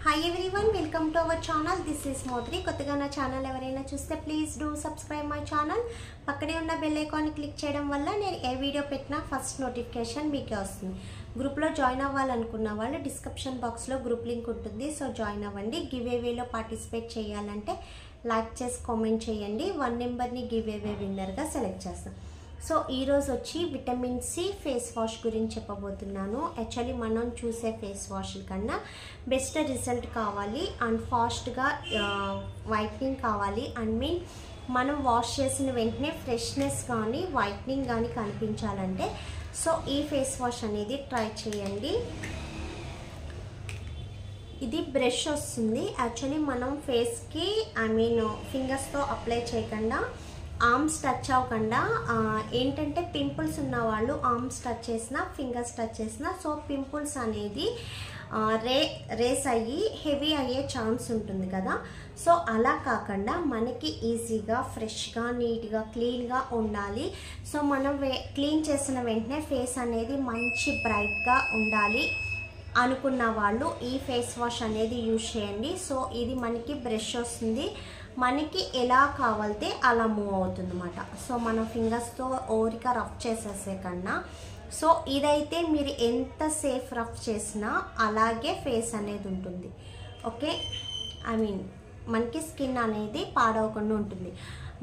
Hi everyone, welcome to our channel. This is Modri. కొత్తగా నా channel ఎవరైనా చూస్తే please do subscribe my channel. పక్కనే ఉన్న బెల్ ఐకాన్ క్లిక్ చేయడం వల్ల నేను ఏ వీడియో పెట్టినా ఫస్ట్ నోటిఫికేషన్ మీకే వస్తుంది. గ్రూప్లో జాయిన్ అవ్వాలనుకున్న వాళ్ళు డిస్క్రిప్షన్ బాక్స్లో గ్రూప్ లింక్ ఉంటుంది. సో జాయిన్ అవ్వండి. గివ్ అవేలో పార్టిసిపేట్ చేయాలంటే లైక్ చేసి కామెంట్ చేయండి. 1 నెంబర్ని గివ్ అవే విన్నర్గా సెలెక్ట్ చేస్తాం. సో ఈరోజు వచ్చి విటమిన్ సి ఫేస్ వాష్ గురించి చెప్పబోతున్నాను. యాక్చువల్లీ మనం చూసే ఫేస్ వాష్ల కన్నా బెస్ట్ రిజల్ట్ కావాలి అండ్ ఫాస్ట్గా వైట్నింగ్ కావాలి అండ్ మనం వాష్ చేసిన వెంటనే ఫ్రెష్నెస్ కానీ వైట్నింగ్ కానీ కనిపించాలంటే సో ఈ ఫేస్ వాష్ అనేది ట్రై చేయండి. ఇది బ్రష్ వస్తుంది. యాక్చువల్లీ మనం ఫేస్కి ఫింగర్స్తో అప్లై చేయకుండా ఆర్మ్స్ టచ్ అవ్వకుండా ఏంటంటే పింపుల్స్ ఉన్న వాళ్ళు ఆర్మ్స్ టచ్ చేసిన ఫింగర్స్ టచ్ చేసిన సో పింపుల్స్ అనేది రేస్ అయ్యి హెవీ అయ్యే ఛాన్స్ ఉంటుంది కదా. సో అలా కాకుండా మనకి ఈజీగా ఫ్రెష్గా నీట్గా క్లీన్గా ఉండాలి. సో మనం క్లీన్ చేసిన వెంటనే ఫేస్ అనేది మంచి బ్రైట్గా ఉండాలి అనుకున్న వాళ్ళు ఈ ఫేస్ వాష్ అనేది యూజ్ చేయండి. సో ఇది మనకి బ్రష్ వస్తుంది. మనకి ఎలా కావాలితే అలా మూవ్ అవుతుంది అన్నమాట. సో మన ఫింగర్స్తో ఓరిక రఫ్ చేసేసే కన్నా సో ఇదైతే మీరు ఎంత సేఫ్ రఫ్ చేసినా అలాగే ఫేస్ అనేది ఉంటుంది. ఓకే, మనకి స్కిన్ అనేది పాడవకుండా ఉంటుంది.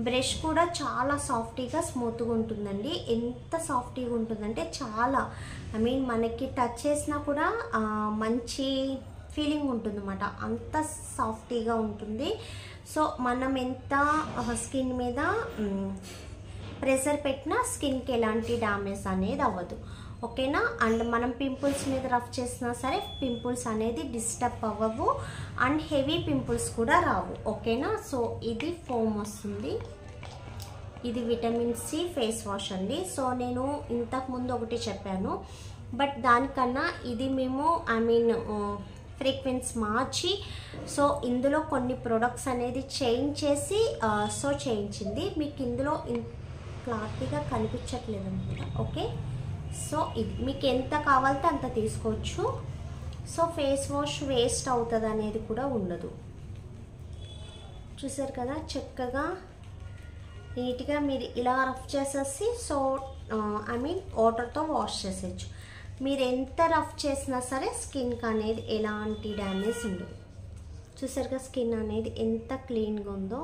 బ్రష్ కూడా చాలా సాఫ్టీగా స్మూత్గా ఉంటుందండి. ఎంత సాఫ్టీగా ఉంటుందంటే చాలా మనకి టచ్ చేసినా కూడా మంచి ఫీలింగ్ ఉంటుంది అన్నమాట. అంత సాఫ్టీగా ఉంటుంది. సో మనం ఎంత స్కిన్ మీద ప్రెషర్ పెట్టినా స్కిన్కి ఎలాంటి డ్యామేజ్ అనేది అవ్వదు. ఓకేనా. అండ్ మనం పింపుల్స్ మీద రఫ్ చేసినా సరే పింపుల్స్ అనేది డిస్టర్బ్ అవ్వవు అండ్ హెవీ పింపుల్స్ కూడా రావు. ఓకేనా. సో ఇది ఫోమ్ వస్తుంది. ఇది విటమిన్ సి ఫేస్ వాష్ అండి. సో నేను ఇంతకుముందు ఒకటి చెప్పాను, బట్ దానికన్నా ఇది మేము ఫ్రీక్వెన్సీ మార్చి సో ఇందులో కొన్ని ప్రొడక్ట్స్ అనేది చేంజ్ చేసి సో చేయించింది. మీకు ఇందులో క్లారిటీగా కనిపించట్లేదు అనుకుంటా. ఓకే, సో ఇది మీకు ఎంత కావాలంటే అంత తీసుకోవచ్చు. సో ఫేస్ వాష్ వేస్ట్ అవుతుంది అనేది కూడా ఉండదు. చూసారు కదా, చక్కగా నీట్గా మీరు ఇలా రఫ్ చేసేసి సో వాటర్తో వాష్ చేసేయచ్చు. మీరు ఎంత రఫ్ చేసినా సరే స్కిన్కి అనేది ఎలాంటి డ్యామేజ్ ఉండదు. చూసారుగా స్కిన్ అనేది ఎంత క్లీన్గా ఉందో.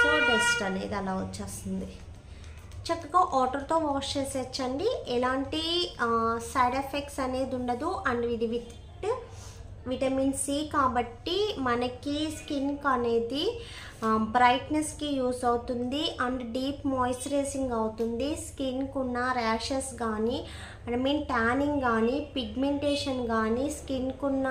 సో డస్ట్ అనేది అలా వచ్చేస్తుంది. చక్కగా వాటర్తో వాష్ చేసేయచ్చండి. ఎలాంటి సైడ్ ఎఫెక్ట్స్ అనేది ఉండదు. అండ్ ఇది విత్ విటమిన్ సి కాబట్టి మనకి స్కిన్కి అనేది బ్రైట్నెస్కి యూస్ అవుతుంది అండ్ డీప్ మాయిశ్చరైజింగ్ అవుతుంది. స్కిన్కి ఉన్న ర్యాషెస్ కానీ ట్యానింగ్ కానీ పిగ్మెంటేషన్ కానీ స్కిన్కి ఉన్న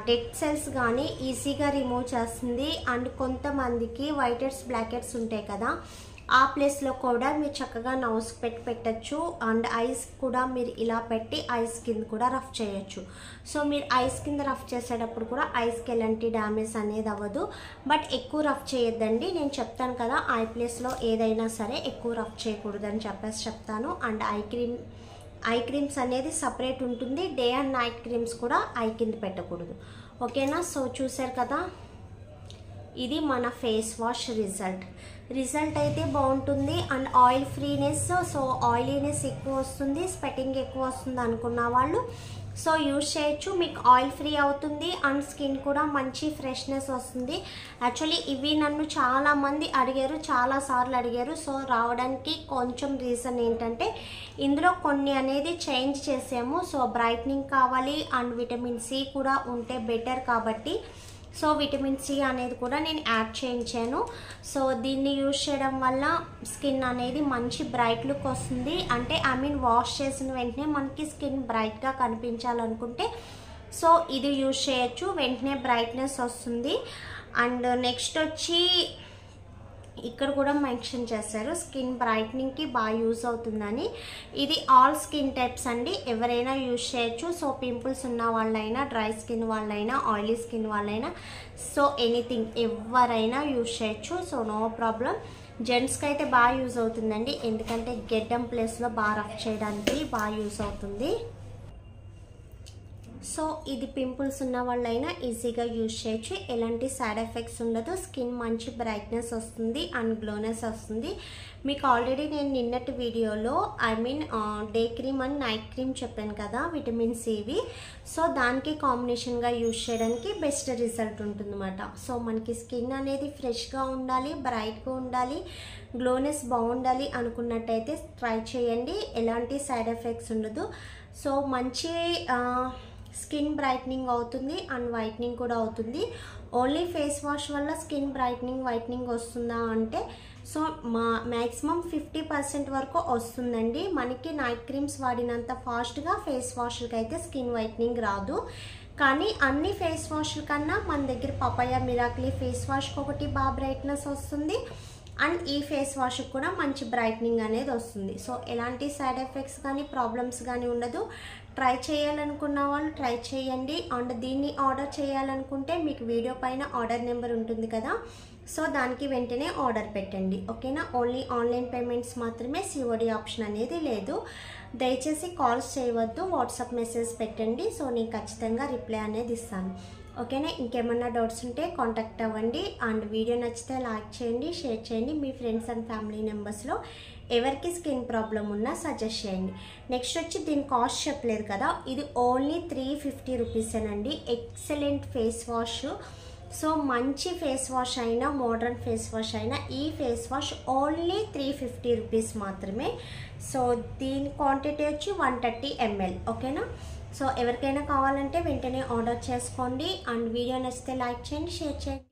డెడ్ సెల్స్ కానీ ఈజీగా రిమూవ్ చేస్తుంది. అండ్ కొంతమందికి వైట్ హెడ్స్ బ్లాక్ హెడ్స్ ఉంటాయి కదా, ఆ ప్లేస్లో కూడా మీరు చక్కగా నౌస్ పెట్టచ్చు. అండ్ ఐస్ కూడా మీరు ఇలా పెట్టి ఐస్ కింద కూడా రఫ్ చేయొచ్చు. సో మీరు ఐస్ కింద రఫ్ చేసేటప్పుడు కూడా ఐస్కి ఎలాంటి డ్యామేజ్ అనేది అవ్వదు. బట్ ఎక్కువ రఫ్ చేయొద్దండి. నేను చెప్తాను కదా, ఐ ప్లేస్లో ఏదైనా సరే ఎక్కువ రఫ్ చేయకూడదని చెప్తాను. అండ్ ఐ క్రీమ్స్ అనేది సపరేట్ ఉంటుంది. డే అండ్ నైట్ క్రీమ్స్ కూడా ఐ కింద పెట్టకూడదు. ఓకేనా. సో చూసారు కదా, ఇది మన ఫేస్ వాష్ రిజల్ట్ అయితే బాగుంటుంది. And oil freeness, so oiliness ఎక్కువ వస్తుంది, స్వెటింగ్ ఎక్కువ వస్తుంది అనుకున్న వాళ్ళు సో యూజ్ చేయొచ్చు. మీకు ఆయిల్ ఫ్రీ అవుతుంది అండ్ స్కిన్ కూడా మంచి ఫ్రెష్నెస్ వస్తుంది. యాక్చువల్లీ ఇవి నన్ను చాలామంది చాలాసార్లు అడిగారు. సో రావడానికి కొంచెం రీజన్ ఏంటంటే ఇందులో కొన్ని అనేది చేంజ్ చేసాము. సో బ్రైట్నింగ్ కావాలి అండ్ విటమిన్ సి కూడా ఉంటే బెటర్ కాబట్టి సో విటమిన్ సి అనేది కూడా నేను యాడ్ చేయించాను. సో దీన్ని యూజ్ చేయడం వల్ల స్కిన్ అనేది మంచి బ్రైట్ లుక్ వస్తుంది. అంటే వాష్ చేసిన వెంటనే మనకి స్కిన్ బ్రైట్గా కనిపించాలనుకుంటే సో ఇది యూజ్ చేయొచ్చు. వెంటనే బ్రైట్నెస్ వస్తుంది. అండ్ నెక్స్ట్ వచ్చి ఇక్కడ కూడా మెన్షన్ చేశారు స్కిన్ బ్రైట్నింగ్కి బాగా యూజ్ అవుతుందని. ఇది ఆల్ స్కిన్ టైప్స్ అండి, ఎవరైనా యూజ్ చేయొచ్చు. సో పింపుల్స్ ఉన్న వాళ్ళైనా, డ్రై స్కిన్ వాళ్ళైనా, ఆయిలీ స్కిన్ వాళ్ళైనా సో ఎనీథింగ్ ఎవరైనా యూజ్ చేయొచ్చు. So no problem. జెంట్స్కి అయితే బాగా యూజ్ అవుతుందండి, ఎందుకంటే గెడ్డం ప్లేస్లో బాగా రఫ్ చేయడానికి బాగా యూజ్ అవుతుంది. సో ఇది పింపుల్స్ ఉన్న వాళ్ళైనా ఈజీగా యూజ్ చేయొచ్చు, ఎలాంటి సైడ్ ఎఫెక్ట్స్ ఉండదు, స్కిన్ మంచి బ్రైట్నెస్ వస్తుంది అండ్ గ్లోనెస్ వస్తుంది. మీకు ఆల్రెడీ నేను నిన్నటి వీడియోలో day cream and night cream చెప్పాను కదా, విటమిన్ సివి. సో దానికి కాంబినేషన్గా యూజ్ చేయడానికి బెస్ట్ రిజల్ట్ ఉంటుందన్నమాట. సో మనకి స్కిన్ అనేది ఫ్రెష్గా ఉండాలి, బ్రైట్గా ఉండాలి, గ్లోనెస్ బాగుండాలి అనుకున్నట్టయితే ట్రై చేయండి, ఎలాంటి సైడ్ ఎఫెక్ట్స్ ఉండదు. సో మంచి స్కిన్ బ్రైట్నింగ్ అవుతుంది అండ్ వైట్నింగ్ కూడా అవుతుంది. ఓన్లీ ఫేస్ వాష్ వల్ల స్కిన్ బ్రైట్నింగ్ వైట్నింగ్ వస్తుందా అంటే సో మ్యాక్సిమం 50% వరకు వస్తుందండి. మనకి నైట్ క్రీమ్స్ వాడినంత ఫాస్ట్గా ఫేస్ వాష్లకి అయితే స్కిన్ వైట్నింగ్ రాదు. కానీ అన్ని ఫేస్ వాష్ల కన్నా మన దగ్గర పపాయ మిరాకిల్ ఫేస్ వాష్కి ఒకటి బాగా బ్రైట్నెస్ వస్తుంది అండ్ ఈ ఫేస్ వాష్కి కూడా మంచి బ్రైట్నింగ్ అనేది వస్తుంది. సో ఎలాంటి సైడ్ ఎఫెక్ట్స్ కానీ ప్రాబ్లమ్స్ కానీ ఉండదు. ట్రై చేయాలనుకున్న వాళ్ళు ట్రై చేయండి. అండ్ దీన్ని ఆర్డర్ చేయాలనుకుంటే మీకు వీడియో పైన ఆర్డర్ నెంబర్ ఉంటుంది కదా, సో దానికి వెంటనే ఆర్డర్ పెట్టండి, ఓకేనా. ఓన్లీ ఆన్లైన్ పేమెంట్స్ మాత్రమే, సిఓడి ఆప్షన్ అనేది లేదు. దయచేసి కాల్స్ చేయవద్దు, వాట్సాప్ మెసేజ్ పెట్టండి. సో నేను ఖచ్చితంగా రిప్లై అనేది ఇస్తాను, ఓకేనా. ఇంకేమన్నా డౌట్స్ ఉంటే కాంటాక్ట్ అవ్వండి. అండ్ వీడియో నచ్చితే లైక్ చేయండి, షేర్ చేయండి. మీ ఫ్రెండ్స్ అండ్ ఫ్యామిలీ మెంబర్స్లో ఎవరికి స్కిన్ ప్రాబ్లం ఉన్నా సజెస్ట్ చేయండి. నెక్స్ట్ వచ్చి దీని కాస్ట్ చెప్పలేదు కదా, ఇది ఓన్లీ 350 రూపీసేనండి. Excellent face wash. సో మంచి ఫేస్ వాష్ అయినా మోడర్న్ ఫేస్ వాష్ అయినా ఈ ఫేస్ వాష్ ఓన్లీ 350 రూపీస్ మాత్రమే. సో దీని క్వాంటిటీ వచ్చి 130 ml, ఓకేనా. సో ఎవరికైనా కావాలంటే వెంటనే ఆర్డర్ చేసుకోండి. అండ్ వీడియో నచ్చితే లైక్ చేయండి, షేర్ చేయండి.